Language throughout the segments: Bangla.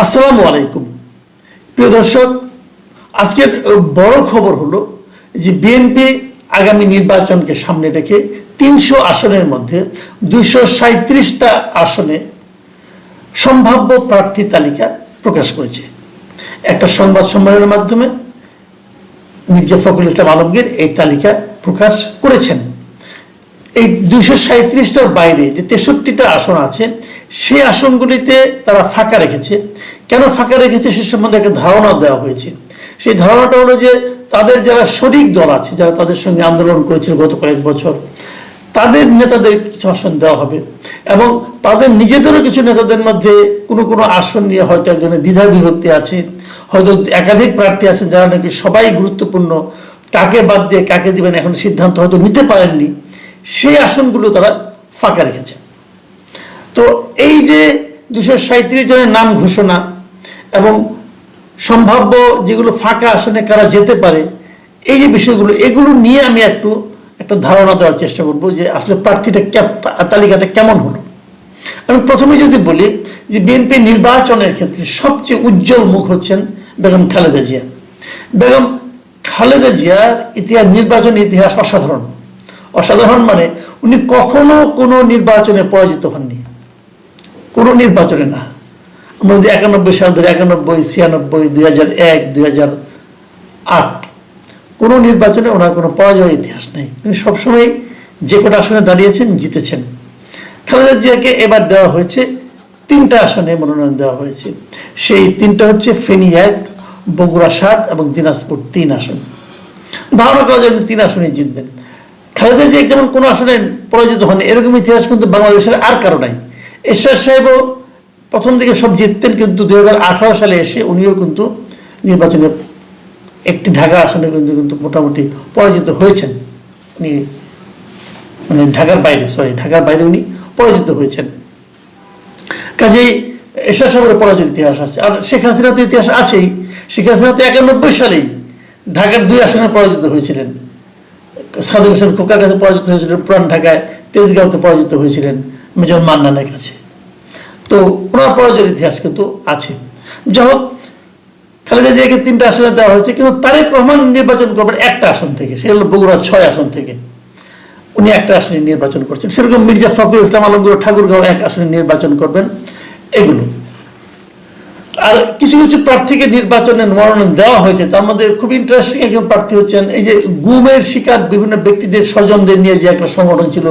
আসসালামু আলাইকুম প্রিয় দর্শক, আজকের বড় খবর হলো যে বিএনপি আগামী নির্বাচনকে সামনে রেখে ৩০০ আসনের মধ্যে ২৩৭টা আসনে সম্ভাব্য প্রার্থী তালিকা প্রকাশ করেছে। একটা সংবাদ সম্মেলনের মাধ্যমে মির্জা ফখরুল ইসলাম আলমগীর এই তালিকা প্রকাশ করেছেন। এই ২৩৭টার বাইরে যে ৬৩টা আসন আছে সেই আসনগুলিতে তারা ফাঁকা রেখেছে। কেন ফাঁকা রেখেছে সে সম্বন্ধে একটা ধারণা দেওয়া হয়েছে। সেই ধারণাটা হলো যে তাদের যারা শরিক দল আছে, যারা তাদের সঙ্গে আন্দোলন করেছিল গত কয়েক বছর, তাদের নেতাদের কিছু আসন দেওয়া হবে এবং তাদের নিজেদেরও কিছু নেতাদের মধ্যে কোনো কোনো আসন নিয়ে হয়তো একজনের দ্বিধা বিভক্তি আছে, হয়তো একাধিক প্রার্থী আছেন যারা নাকি সবাই গুরুত্বপূর্ণ, কাকে বাদ দিয়ে কাকে দিবেন এখন সিদ্ধান্ত হয়তো নিতে পারেননি, সেই আসনগুলো তারা ফাঁকা রেখেছে। তো এই যে ২৩৭ জনের নাম ঘোষণা এবং সম্ভাব্য যেগুলো ফাঁকা আসনে কারা যেতে পারে, এই যে বিষয়গুলো, এগুলো নিয়ে আমি একটা ধারণা দেওয়ার চেষ্টা করব যে আসলে প্রার্থীটা তালিকাটা কেমন হলো। আমি প্রথমে যদি বলি যে বিএনপি নির্বাচনের ক্ষেত্রে সবচেয়ে উজ্জ্বল মুখ হচ্ছেন বেগম খালেদা জিয়া। বেগম খালেদা জিয়ার নির্বাচনী ইতিহাস অসাধারণ। অসাধারণ মানে উনি কখনো কোনো নির্বাচনে পরাজিত হননি, কোনো নির্বাচনে না। আমরা যদি ৯১ সাল ধরে ৯১, ৯৬, ২০০১, ২০০৮ কোনো নির্বাচনে ওনার কোনো পরাজয়ের ইতিহাস নেই। তিনি সবসময় যে কটা আসনে দাঁড়িয়েছেন জিতেছেন। খালেদা জিয়াকে এবার দেওয়া হয়েছে ৩টা আসনে মনোনয়ন দেওয়া হয়েছে। সেই ৩টা হচ্ছে ফেনী ১, বগুড়া ৭ এবং দিনাজপুর ৩ আসন। ধারণা করা যায় ৩ আসনে জিতবেন। খালেদা জিয়া যেমন কোনো আসনে পরাজিত হন, এরকম ইতিহাস কিন্তু বাংলাদেশের আর কারো নাই। এরশাদ সাহেবও প্রথম দিকে সব জিততেন, কিন্তু ২০১৮ সালে এসে উনিও কিন্তু নির্বাচনে একটি ঢাকা আসনে কিন্তু মোটামুটি পরাজিত হয়েছেন। উনি মানে ঢাকার বাইরে উনি পরাজিত হয়েছেন। কাজেই এরশাদ সাহেবের পরাজয়ের ইতিহাস আছে। আর শেখ হাসিনা তো ইতিহাস আছেই। শেখ হাসিনা তো ৯১ সালেই ঢাকার ২ আসনে পরাজিত হয়েছিলেন। সাদেক হোসেন খোকার কাছে পরাজিত হয়েছিলেন, পুরান ঢাকায় তেজগাঁওতে পরাজিত হয়েছিলেন মেজর মান্নানের কাছে। তো ওনার পরাজয়ের ইতিহাস কিন্তু আছে। যাই হোক, খালেদা জিয়াকে 3টা আসনে দেওয়া হয়েছে, কিন্তু তারেক রহমান নির্বাচন করবেন একটা আসন থেকে, সে হলো বগুড়া ৬ আসন থেকে। উনি একটা আসনে নির্বাচন করছেন। সেরকম মির্জা ফখরুল ইসলাম আলমগীর ঠাকুরগাঁও 1 আসনে নির্বাচন করবেন। এগুলো আর কিছু কিছু প্রার্থীকে নির্বাচনে মনোনয়ন দেওয়া হয়েছে। তার মধ্যে খুব ইন্টারেস্টিং একজন প্রার্থী হচ্ছেন এই যে গুমের শিকার বিভিন্ন ব্যক্তিদের স্বজনদের নিয়ে যে একটা সংগঠন ছিল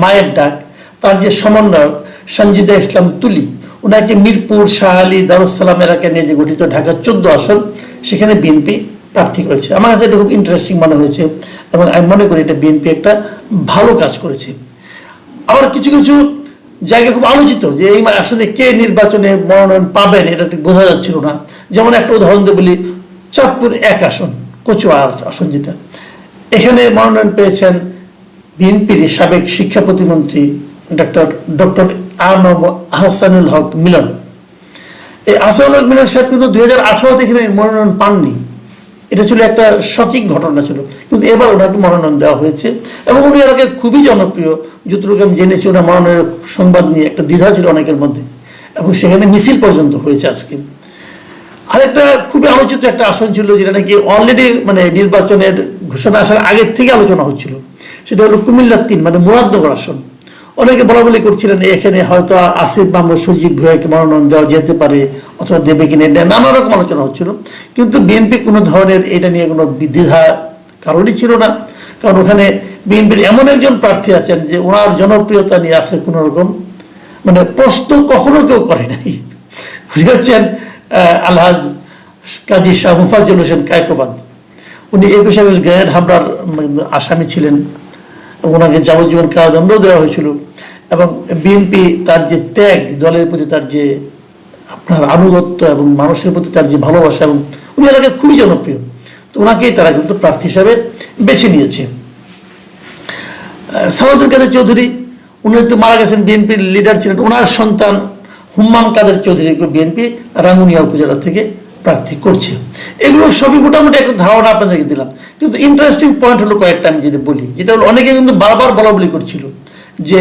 মায়ের ডাক, তার যে সমন্বয়ক সঞ্জিদা ইসলাম তুলি, ওনাকে মিরপুর, শাহালি, দারুসালাম এলাকা নিয়ে যে গঠিত ঢাকা 14 আসন, সেখানে বিএনপি প্রার্থী করেছে। আমার কাছে এটা খুব ইন্টারেস্টিং মনে হয়েছে এবং আমি মনে করি এটা বিএনপি একটা ভালো কাজ করেছে। আবার কিছু কিছু জায়গা খুব আলোচিত যে এই আসলে কে নির্বাচনে মনোনয়ন পাবেন এটা ঠিক বোঝা যাচ্ছিল না। যেমন একটা উদাহরণ দিয়ে বলি, চাঁদপুর 1 আসন, কচুয়া আসন, যেটা এখানে মনোনয়ন পেয়েছেন বিএনপির সাবেক শিক্ষা প্রতিমন্ত্রী ডক্টর আহসানুল হক মিলন। এই আহসানুল হক মিলন সাহেব কিন্তু 2018 থেকে মনোনয়ন পাননি। এটা ছিল একটা শকিং ঘটনা ছিল, কিন্তু এবার ওনাকে মনোনয়ন দেওয়া হয়েছে এবং উনি এর আগে খুবই জনপ্রিয়। যতটুকু আমি জেনেছি, ওনার মনোনয়নের সংবাদ নিয়ে একটা দ্বিধা ছিল অনেকের মধ্যে এবং সেখানে মিছিল পর্যন্ত হয়েছে আজকে। আরেকটা খুবই আলোচিত একটা আসন ছিল, যেটা নাকি অলরেডি মানে নির্বাচনের ঘোষণা আসার আগের থেকে আলোচনা হচ্ছিল, সেটা হলো কুমিল্লা 3 মানে মুরাদনগর আসন। অনেকে বলা বলি করছিলেন এখানে হয়তো আসিফ মাহমুদ, সজীব ভুঁইয়াকে মনোনয়ন দেওয়া যেতে পারে অথবা দেবে কিনা, নানা রকম আলোচনা হচ্ছিল। কিন্তু বিএনপি কোনো ধরনের এটা নিয়ে কোনো দ্বিধা কারণই ছিল না, কারণ ওখানে বিএনপির এমন একজন প্রার্থী আছেন যে ওনার জনপ্রিয়তা নিয়ে আসলে কোনো রকম মানে প্রশ্ন কখনো কেউ করে নাই। উনি হচ্ছেন আলহাজ কাজী শাহ মুফাজ্জল হোসেন কায়কোবাদ। উনি 21 গ্রেনেড হামলার আসামি ছিলেন, ওনাকে যাবজ্জীবন কারাদণ্ড দেওয়া হয়েছিল এবং বিএনপি তার যে ত্যাগ, দলের প্রতি তার যে আপনার আনুগত্য এবং মানুষের প্রতি তার যে ভালোবাসা, এবং উনি এলাকায় খুবই জনপ্রিয়, তো ওনাকেই তারা কিন্তু প্রার্থী হিসাবে বেছে নিয়েছে। সালাউদ্দিন কাদের চৌধুরী, উনি তো মারা গেছেন, বিএনপির লিডার ছিলেন। ওনার সন্তান হুম্মাম কাদের চৌধুরীকে বিএনপি রাঙ্গুনিয়া উপজেলা থেকে প্রার্থী করছে। এগুলো সবই মোটামুটি একটা ধারণা আপনাদেরকে দিলাম, কিন্তু ইন্টারেস্টিং পয়েন্ট হলো কয়েকটা আমি যদি বলি, যেটা হলো অনেকে কিন্তু বারবার বলা বলি করছিল যে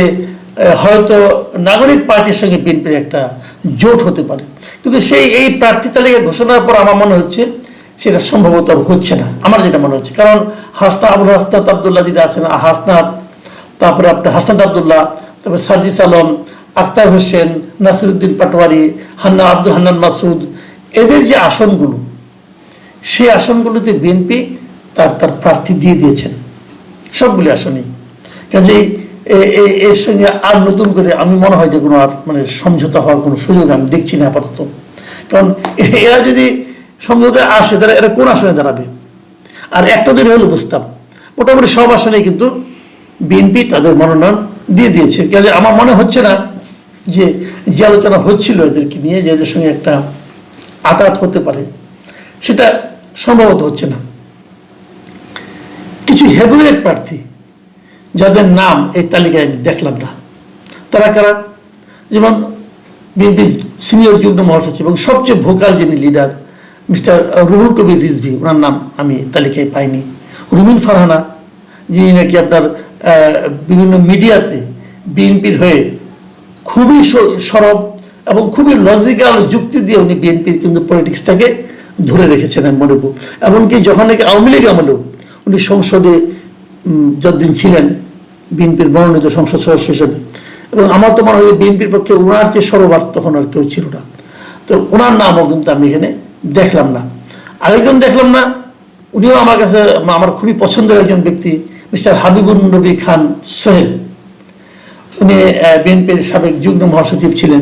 হয়তো নাগরিক পার্টির সঙ্গে বিএনপির একটা জোট হতে পারে, কিন্তু এই প্রার্থী তালিকা ঘোষণার পর আমার মনে হচ্ছে সেটা সম্ভবত হচ্ছে না, আমার যেটা মনে হচ্ছে। কারণ আবুল হাসনাত আবদুল্লাহ যেটা আছেন, হাসনাত, তারপরে আপনার হাসনাত আবদুল্লাহ, তারপরে সার্জিস আলম, আক্তার হোসেন, নাসিরুদ্দিন পাটোয়ারি, আব্দুল হান্নান মাসুদ, এদের যে আসনগুলো, সেই আসনগুলোতে বিএনপি তার প্রার্থী দিয়ে দিয়েছেন সবগুলি আসনেই। কাজেই এর সঙ্গে আর নতুন করে আমি মনে হয় যে কোনো আর সমঝোতা হওয়ার কোনো সুযোগ আমি দেখছি না আপাতত। কারণ এরা যদি সমঝোতায় আসে তারা এরা কোন আসনে দাঁড়াবে? আর একটা দুটো হলে বুঝতাম, মোটামুটি সব আসনেই কিন্তু বিএনপি তাদের মনোনয়ন দিয়ে দিয়েছে। কাজে আমার মনে হচ্ছে না যে আলোচনা হচ্ছিল এদেরকে নিয়ে, যে এদের সঙ্গে একটা আঘাত হতে পারে, সেটা সম্ভবত হচ্ছে না। কিছু হেভিওয়েট প্রার্থী যাদের নাম এই তালিকায় আমি দেখলাম না, তারা কারা? যেমন বিএনপি সিনিয়র যুগ্ম মহাসচিব এবং সবচেয়ে ভোকাল যিনি লিডার মিস্টার রুহুল কবির রিজভী, ওনার নাম আমি তালিকায় পাইনি। রুমিন ফারহানা, যিনি নাকি আপনার বিভিন্ন মিডিয়াতে বিএনপির হয়ে খুবই সরব এবং খুবই লজিক্যাল যুক্তি দিয়ে উনি বিএনপির কিন্তু পলিটিক্সটাকে ধরে রেখেছেন আমি মনে করব। এমনকি যখন নাকি আওয়ামী লীগ আমলেও উনি সংসদে যতদিন ছিলেন বিএনপির মনোনীত সংসদ সদস্য হিসেবে, এবং আমার তো মনে হয় বিএনপির পক্ষে ওনার যে সরোবার তখন আর কেউ ছিল না, তো ওনার নামও কিন্তু আমি এখানে দেখলাম না। আরেকজন দেখলাম না, উনিও আমার কাছে আমার খুবই পছন্দের একজন ব্যক্তি, মিস্টার হাবিবুর নবী খান সোহেল। উনি বিএনপির সাবেক যুগ্ম মহাসচিব ছিলেন।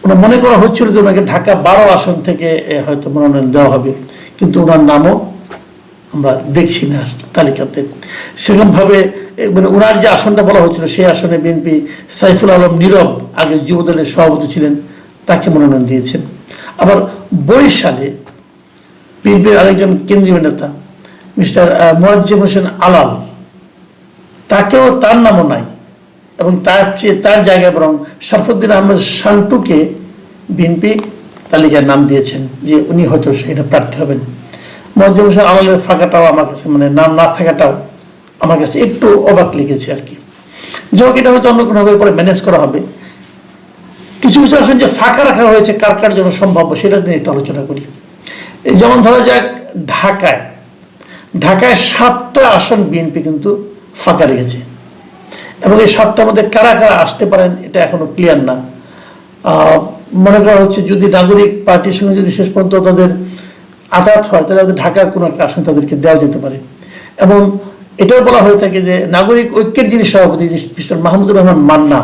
ওনার মনে করা হচ্ছিল যে ওনাকে ঢাকা 12 আসন থেকে হয়তো মনোনয়ন দেওয়া হবে, কিন্তু ওনার নামও আমরা দেখছি না তালিকাতে সেরকমভাবে। ওনার যে আসনটা বলা হচ্ছিল সেই আসনে বিএনপি সাইফুল আলম নীরব, আগে যুবদলের সভাপতি ছিলেন, তাকে মনোনয়ন দিয়েছেন। আবার বরিশালে বিএনপির আরেকজন কেন্দ্রীয় নেতা মিস্টার মোয়াজ্জেম হোসেন আলাল, তাকেও, তার নামও নাই, এবং তার জায়গায় বরং শরফুদ্দিন আহমেদ শান্টুকে বিএনপি তালিকায় নাম দিয়েছেন যে উনি হয়তো সেটা প্রার্থী হবেন। মোয়াজ্জেম হোসেন আলালের ফাঁকাটাও আমার কাছে নাম না থাকাটাও আমার কাছে একটু অবাক লেগেছে আর কি। যাই হোক, এটা হয়তো অন্য কোনোভাবে পরে ম্যানেজ করা হবে। কিছু কিছু আসন যে ফাঁকা রাখা হয়েছে কার কার জন্য সম্ভাব্য সেটা নিয়ে একটু আলোচনা করি। যেমন ধরা যাক ঢাকায় 7টা আসন বিএনপি কিন্তু ফাঁকা রেখেছে, এবং এই 7টার মধ্যে কারা কারা আসতে পারেন এটা এখনো ক্লিয়ার না। মনে করা হচ্ছে যদি নাগরিক পার্টির সঙ্গে যদি শেষ পর্যন্ত তাদের আঘাত হয় তাহলে হয়তো ঢাকার কোনো একটা আসন তাদেরকে দেওয়া যেতে পারে। এবং এটাও বলা হয়ে থাকে যে নাগরিক ঐক্যের যিনি সভাপতি মিস্টার মাহমুদুর রহমান মান্না,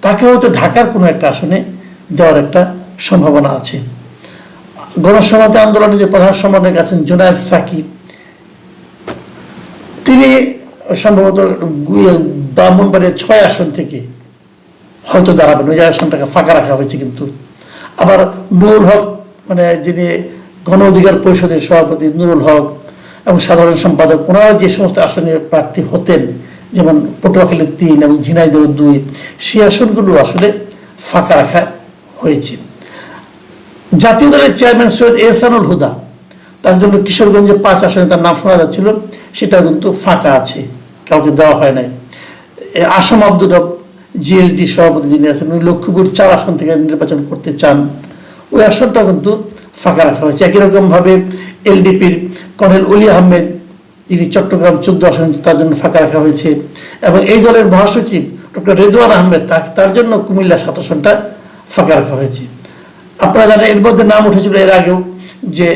তাকে হয়তো ঢাকার কোনো একটা আসনে দেওয়ার একটা সম্ভাবনা আছে। গণসংহতি আন্দোলনে যে প্রধান সমন্বয়ক আছেন জুনায়েদ সাকিব, তিনি সম্ভবত ব্রাহ্মণবাড়িয়া 6 আসন থেকে হয়তো দাঁড়াবেন, ওই আসনটাকে ফাঁকা রাখা হয়েছে। কিন্তু আবার নুরুল হক, যিনি গণ অধিকার পরিষদের সভাপতি নুরুল হক এবং সাধারণ সম্পাদক, ওনারা যে সমস্ত আসনে প্রার্থী হতেন, যেমন পটুয়াখালী 3 এবং ঝিনাইদহ 2, সেই আসনগুলো আসলে ফাঁকা রাখা হয়েছে। জাতীয় দলের চেয়ারম্যান সৈয়দ এহসানুল হুদা, তার জন্য কিশোরগঞ্জে 5 আসনে তার নাম শোনা যাচ্ছিল, সেটা কিন্তু ফাঁকা আছে, কাউকে দেওয়া হয় নাই। আসম আব্দুর রব জিএসডি সভাপতি যিনি আছেন, উনি লক্ষ্মীপুর 4 আসন থেকে নির্বাচন করতে চান, ওই আসনটা কিন্তু ফাঁকা রাখা হয়েছে। একই রকমভাবে এলডিপির কর্নেল অলি আহমেদ, যিনি চট্টগ্রাম 14 আসন, তার জন্য ফাঁকা রাখা হয়েছে। এবং এই দলের মহাসচিব ডক্টর রেদওয়ান আহমেদ, তার জন্য কুমিল্লা 7 আসনটা ফাঁকা রাখা হয়েছে। আপনারা জানেন এর মধ্যে নাম উঠেছিল এর আগেও যে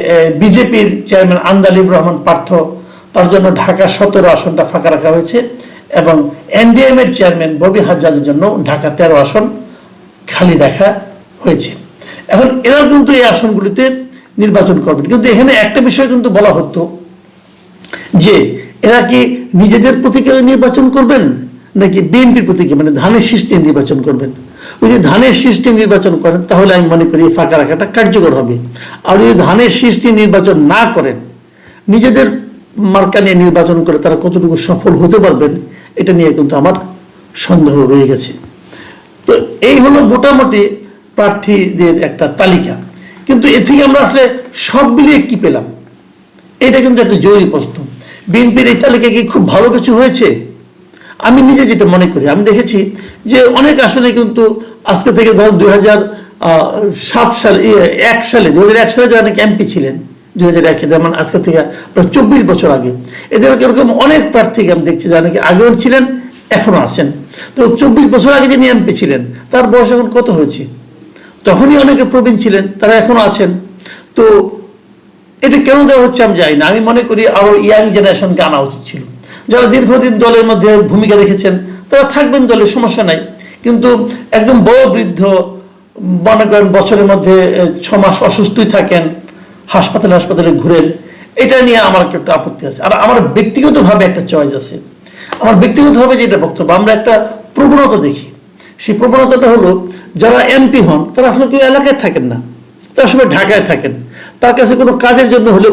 বিজেপির চেয়ারম্যান আন্দালিব রহমান পার্থ, তার জন্য ঢাকা 17 আসনটা ফাঁকা রাখা হয়েছে, এবং এনডিএম এর চেয়ারম্যান ববি হাজ্জাজের জন্য ঢাকা 13 আসন খালি রাখা হয়েছে। এখন এরা কিন্তু এই আসনগুলিতে নির্বাচন করবেন, কিন্তু এখানে একটা বিষয় কিন্তু বলা হতো যে এরা কি নিজেদের প্রতীকে নির্বাচন করবেন নাকি বিএনপির প্রতীকে, ধানের শীষ দিয়ে নির্বাচন করবেন। ওই যে ধানের শীষ দিয়ে নির্বাচন করেন তাহলে আমি মনে করি ফাঁকা রাখাটা কার্যকর হবে। আর যদি ধানের শীষ দিয়ে নির্বাচন না করেন, নিজেদের মার্কা নিয়ে নির্বাচন করে তারা কতটুকু সফল হতে পারবেন, এটা নিয়ে কিন্তু আমার সন্দেহ রয়ে গেছে। তো এই হলো মোটামুটি প্রার্থীদের একটা তালিকা, কিন্তু এ থেকে আমরা আসলে সব মিলিয়ে কি পেলাম, এটা কিন্তু একটা জরুরি প্রশ্ন। বিএনপির এই তালিকায় কি খুব ভালো কিছু হয়েছে? আমি নিজে যেটা মনে করি, আমি দেখেছি যে অনেক আসনে কিন্তু আজকে থেকে ধরুন 2001 সালে যারা নাকি এমপি ছিলেন 2001 যেমন আজকে থেকে প্রায় 24 বছর আগে, এদের এরকম অনেক প্রার্থীকে আমি দেখছি যারা নাকি আগেও ছিলেন এখনো আছেন। তো 24 বছর আগে যিনি এমপি ছিলেন তার বয়স এখন কত হয়েছে? তখনই অনেকে প্রবীণ ছিলেন, তারা এখনো আছেন। তো এটা কেন দেওয়া হচ্ছে আমি জানি না। আমি মনে করি আরো ইয়াং জেনারেশনকে আনা উচিত ছিল। যারা দীর্ঘদিন দলের মধ্যে ভূমিকা রেখেছেন তারা থাকবেন দলে, সমস্যা নাই। কিন্তু একদম বড় বৃদ্ধ, মনে করেন বছরের মধ্যে 6 মাস অসুস্থই থাকেন, হাসপাতালে ঘুরেন, এটা নিয়ে আমার একটা আপত্তি আছে। আর আমার ব্যক্তিগতভাবে একটা চয়েস আছে। আমার ব্যক্তিগতভাবে যেটা বক্তব্য, আমরা একটা প্রবণতা দেখি। সেই প্রবণতাটা হলো যারা এমপি হন তারা আসলে কেউ এলাকায় থাকেন না, তারা সবাই ঢাকায় থাকেন। তার কাছে কোনো কাজের জন্য হলেও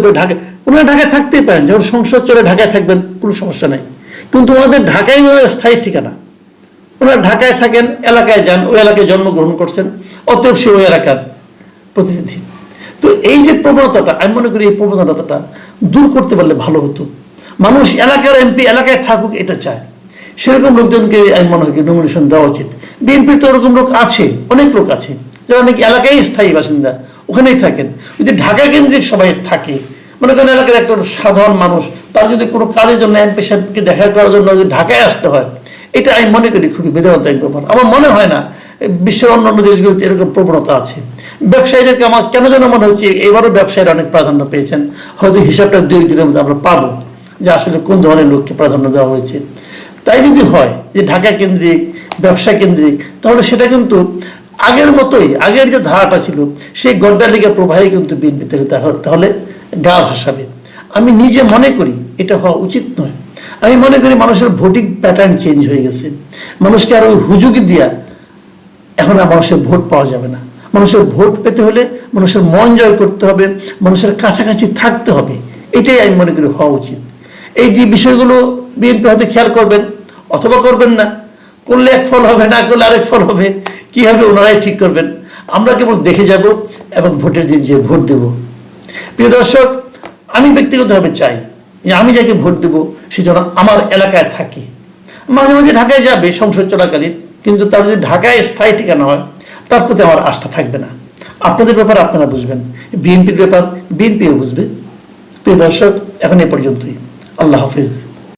ওনারা ঢাকায় থাকতেই পারেন, যখন সংসদ চলে ঢাকায় থাকবেন, কোনো সমস্যা নাই। কিন্তু ওনাদের ঢাকায় স্থায়ী ঠিকানা, ওনারা ঢাকায় থাকেন, এলাকায় যান, ওই এলাকায় জন্মগ্রহণ করছেন, অতএব সে ওই এলাকার প্রতিনিধি। তো এই যে প্রবণতাটা, আমি মনে করি এই প্রবণতাটা দূর করতে পারলে ভালো হতো। মানুষ এলাকার এমপি এলাকায় থাকুক এটা চায়, সেরকম লোকজনকে আমি মনে হয় নমিনেশন দেওয়া উচিত। বিএনপির তো ওরকম লোক আছে, অনেক লোক আছে যারা নাকি এলাকায় স্থায়ী বাসিন্দা, ওখানেই থাকেন। যদি ঢাকা কেন্দ্রিক সবাই থাকে, মনে করেন এলাকার একটা সাধারণ মানুষ, তার যদি কোনো কাজের জন্য এমপি সাহেবকে দেখা করার জন্য যদি ঢাকায় আসতে হয়, এটা আমি মনে করি খুবই বেদনাদায়ক ব্যাপার। আমার মনে হয় না বিশ্বের অন্যান্য দেশগুলোতে এরকম প্রবণতা আছে। ব্যবসায়ীদেরকে আমার কেন যেন মনে হচ্ছে এবারও ব্যবসায়ীরা অনেক প্রাধান্য পেয়েছেন। হয়তো হিসাবটা 2 দিনের মধ্যে আমরা পাবো যে আসলে কোন ধরনের লোককে প্রাধান্য দেওয়া হয়েছে। তাই যদি হয় যে ঢাকা কেন্দ্রিক, ব্যবসা কেন্দ্রিক, তাহলে সেটা কিন্তু আগের মতোই, আগের যে ধারাটা ছিল সেই গড্ডালিকা প্রবাহে কিন্তু বিএনপি তাহলে গা ভাসাবে। আমি নিজে মনে করি এটা হওয়া উচিত নয়। আমি মনে করি মানুষের ভোটিং প্যাটার্ন চেঞ্জ হয়ে গেছে। মানুষকে আর ওই হুজুগি দিয়া এখন আর মানুষের ভোট পাওয়া যাবে না। মানুষের ভোট পেতে হলে মানুষের মন জয় করতে হবে, মানুষের কাছাকাছি থাকতে হবে। এটাই আমি মনে করি হওয়া উচিত। এই যে বিষয়গুলো বিএনপি হয়তো খেয়াল করবেন অথবা করবেন না, করলে এক ফল হবে, না করলে আরেক ফল হবে, কি হবে ওনারাই ঠিক করবেন। আমরা কেবল দেখে যাব এবং ভোটের দিন যে ভোট দেব। প্রিয় দর্শক, আমি ব্যক্তিগতভাবে চাই যে আমি যাকে ভোট দেবো সে যেন আমার এলাকায় থাকে। মাঝে মাঝে ঢাকায় যাবে সংসদ চলাকালীন, কিন্তু তার যদি ঢাকায় স্থায়ী ঠিকানা হয় তার প্রতি আমার আস্থা থাকবে না। আপনাদের ব্যাপার আপনারা বুঝবেন, বিএনপির ব্যাপার বিএনপিও বুঝবে। প্রিয় দর্শক, এখন এ পর্যন্তই। আল্লাহ হাফিজ।